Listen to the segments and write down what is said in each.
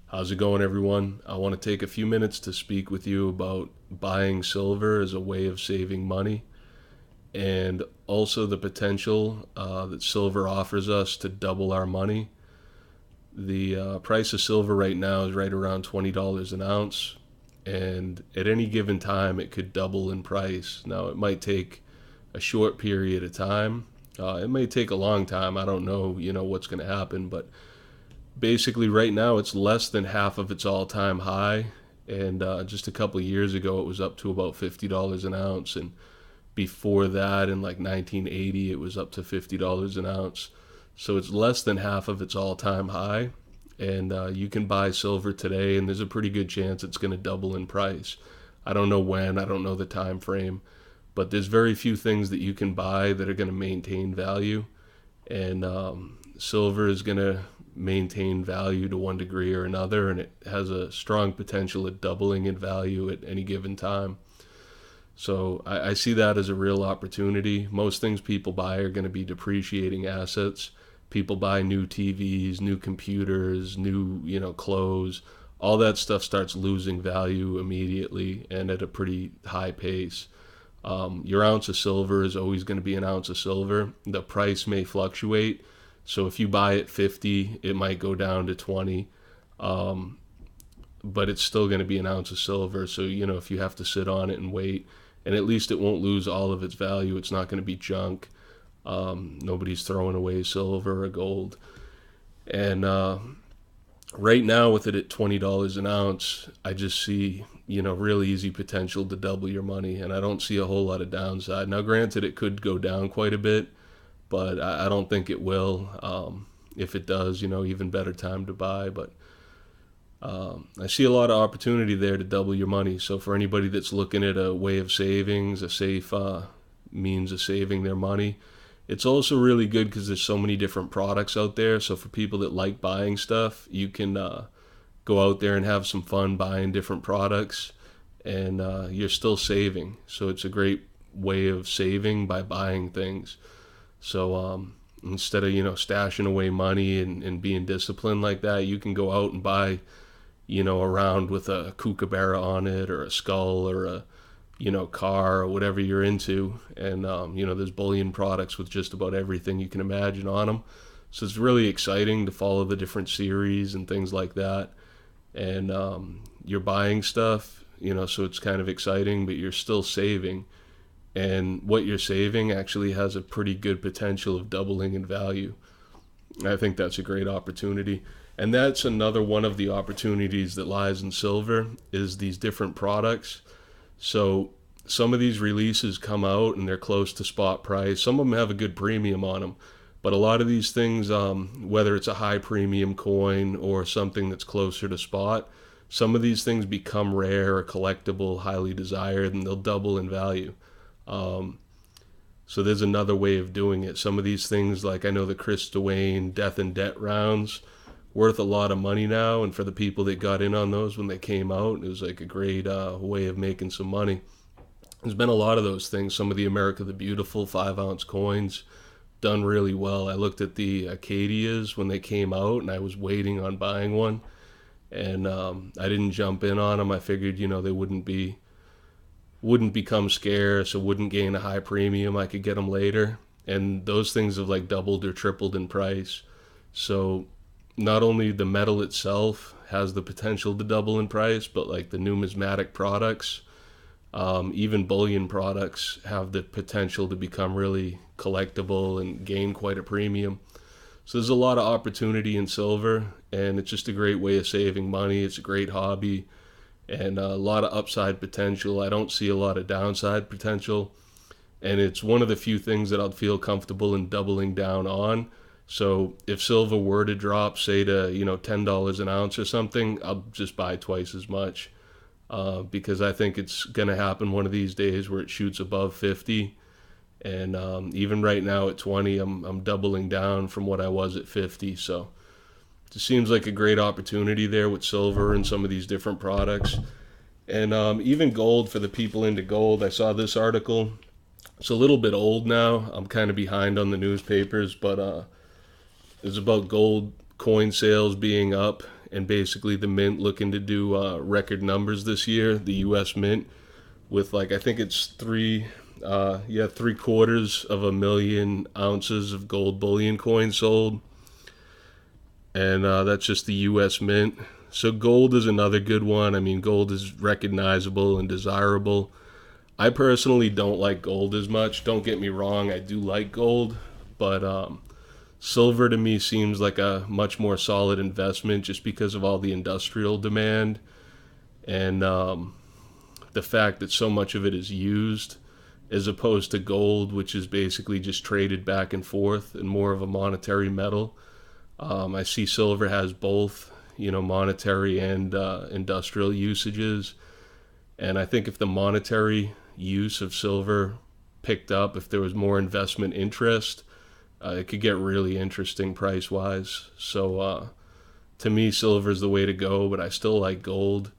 How's it going, everyone? I want to take a few minutes to speak with you about buying silver as a way of saving money and also the potential that silver offers us to double our money. The price of silver right now is right around $20 an ounce, and at any given time, it could double in price. Now, it might take a short period of time. It may take a long time. I don't know, what's going to happen, but basically right now it's less than half of its all-time high, and just a couple of years ago it was up to about $50 an ounce, and before that in like 1980 it was up to $50 an ounce. So it's less than half of its all-time high, and you can buy silver today and there's a pretty good chance it's going to double in price. I don't know when, I don't know the time frame, but there's very few things that you can buy that are going to maintain value, and silver is going to maintain value to one degree or another, and it has a strong potential at doubling in value at any given time. So I see that as a real opportunity. Most things people buy are going to be depreciating assets. People buy new TVs, new computers, new clothes. All that stuff starts losing value immediately and at a pretty high pace. Your ounce of silver is always going to be an ounce of silver. The price may fluctuate. So if you buy at 50, it might go down to 20, but it's still going to be an ounce of silver. So, if you have to sit on it and wait, and at least it won't lose all of its value. It's not going to be junk. Nobody's throwing away silver or gold. And right now with it at $20 an ounce, I just see, really easy potential to double your money. And I don't see a whole lot of downside. Now, granted, it could go down quite a bit, but I don't think it will. If it does, even better time to buy. But I see a lot of opportunity there to double your money. So for anybody that's looking at a way of savings, a safe means of saving their money, it's also really good because there's so many different products out there. So for people that like buying stuff, you can go out there and have some fun buying different products, and you're still saving. So it's a great way of saving by buying things. So instead of stashing away money and being disciplined like that, you can go out and buy a round with a kookaburra on it, or a skull, or a car, or whatever you're into. And there's bullion products with just about everything you can imagine on them. So it's really exciting to follow the different series and things like that. And you're buying stuff, so it's kind of exciting, but you're still saving. And what you're saving actually has a pretty good potential of doubling in value. I think that's a great opportunity. And that's another one of the opportunities that lies in silver, is these different products. So some of these releases come out and they're close to spot price. Some of them have a good premium on them. But a lot of these things, whether it's a high premium coin or something that's closer to spot, some of these things become rare or collectible, highly desired, and they'll double in value. So there's another way of doing it. Some of these things, like I know the Chris Dewayne Death and Debt rounds, worth a lot of money now, and for the people that got in on those when they came out, it was like a great way of making some money. There's been a lot of those things. Some of the America the Beautiful 5-ounce coins done really well. I looked at the Acadias when they came out, and I was waiting on buying one, and I didn't jump in on them. I figured they wouldn't become scarce, or wouldn't gain a high premium. I could get them later, and those things have like doubled or tripled in price. So not only the metal itself has the potential to double in price, but like the numismatic products, even bullion products, have the potential to become really collectible and gain quite a premium. So there's a lot of opportunity in silver, and it's just a great way of saving money. It's a great hobby, and a lot of upside potential. I don't see a lot of downside potential, and it's one of the few things that I'd feel comfortable in doubling down on. So if silver were to drop, say to $10 an ounce or something, I'll just buy twice as much, because I think it's going to happen one of these days where it shoots above 50. And even right now at 20, I'm doubling down from what I was at 50. So it just seems like a great opportunity there with silver and some of these different products. And even gold, for the people into gold. I saw this article. It's a little bit old now. I'm kind of behind on the newspapers, but it's about gold coin sales being up, and basically the mint looking to do record numbers this year, the U.S. Mint, with like, I think it's 750,000 ounces of gold bullion coins sold, and that's just the U.S. Mint. So gold is another good one. I mean, gold is recognizable and desirable. I personally don't like gold as much. Don't get me wrong, I do like gold, but silver to me seems like a much more solid investment just because of all the industrial demand and the fact that so much of it is used, as opposed to gold, which is basically just traded back and forth and more of a monetary metal. I see silver has both, monetary and industrial usages. And I think if the monetary use of silver picked up, if there was more investment interest, it could get really interesting price-wise. So to me, silver is the way to go, but I still like gold.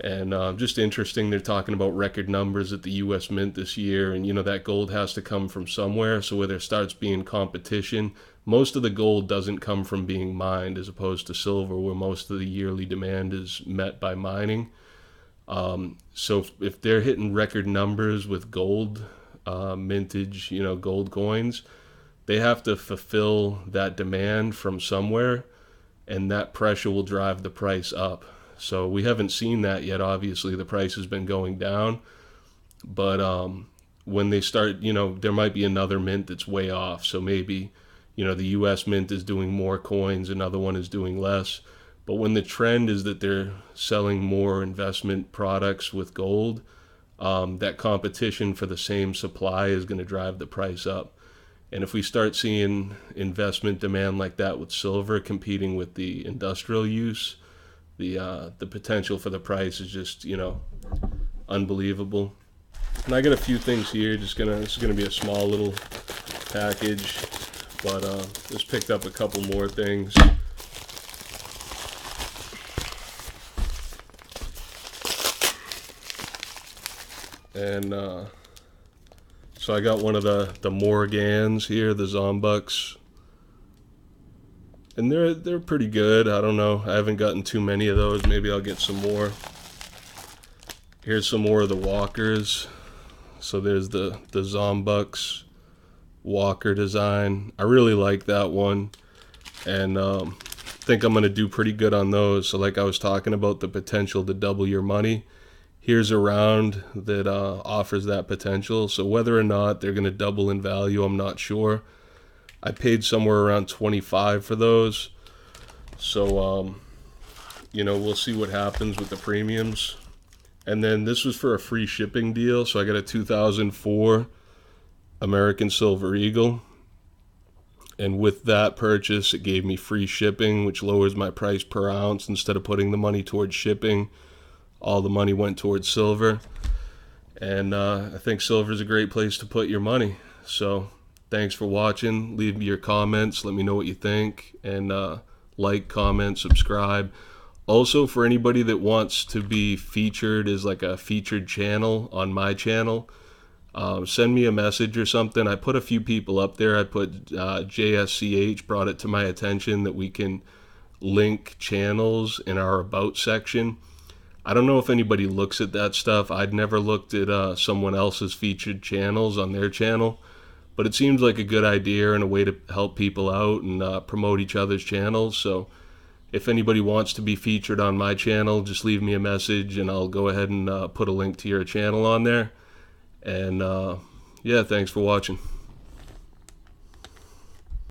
And just interesting, they're talking about record numbers at the U.S. Mint this year, and that gold has to come from somewhere. So where there starts being competition, most of the gold doesn't come from being mined, as opposed to silver, where most of the yearly demand is met by mining. So if they're hitting record numbers with gold mintage, gold coins, they have to fulfill that demand from somewhere, and that pressure will drive the price up. So we haven't seen that yet. Obviously, the price has been going down, but when they start, there might be another mint that's way off. So maybe, the U.S. Mint is doing more coins, another one is doing less. But when the trend is that they're selling more investment products with gold, that competition for the same supply is going to drive the price up. And if we start seeing investment demand like that with silver competing with the industrial use, the potential for the price is just, unbelievable. And I got a few things here. This is gonna be a small little package, but just picked up a couple more things. And so I got one of the Morgans here, the Zombucks. And they're pretty good. I don't know. I haven't gotten too many of those. Maybe I'll get some more. Here's some more of the walkers. So there's the Zombucks walker design. I really like that one. And think I'm going to do pretty good on those. So like I was talking about the potential to double your money, here's a round that offers that potential. So whether or not they're going to double in value, I'm not sure. I paid somewhere around 25 for those. So, we'll see what happens with the premiums. And then this was for a free shipping deal. So I got a 2004 American Silver Eagle. And with that purchase, it gave me free shipping, which lowers my price per ounce. Instead of putting the money towards shipping, all the money went towards silver. And I think silver is a great place to put your money. So thanks for watching. Leave me your comments. Let me know what you think. And like, comment, subscribe. Also, for anybody that wants to be featured as like a featured channel on my channel, send me a message or something. I put a few people up there. I put JSCH brought it to my attention that we can link channels in our About section. I don't know if anybody looks at that stuff. I'd never looked at someone else's featured channels on their channel. But it seems like a good idea and a way to help people out and promote each other's channels. So if anybody wants to be featured on my channel, just leave me a message and I'll go ahead and put a link to your channel on there. And yeah, thanks for watching.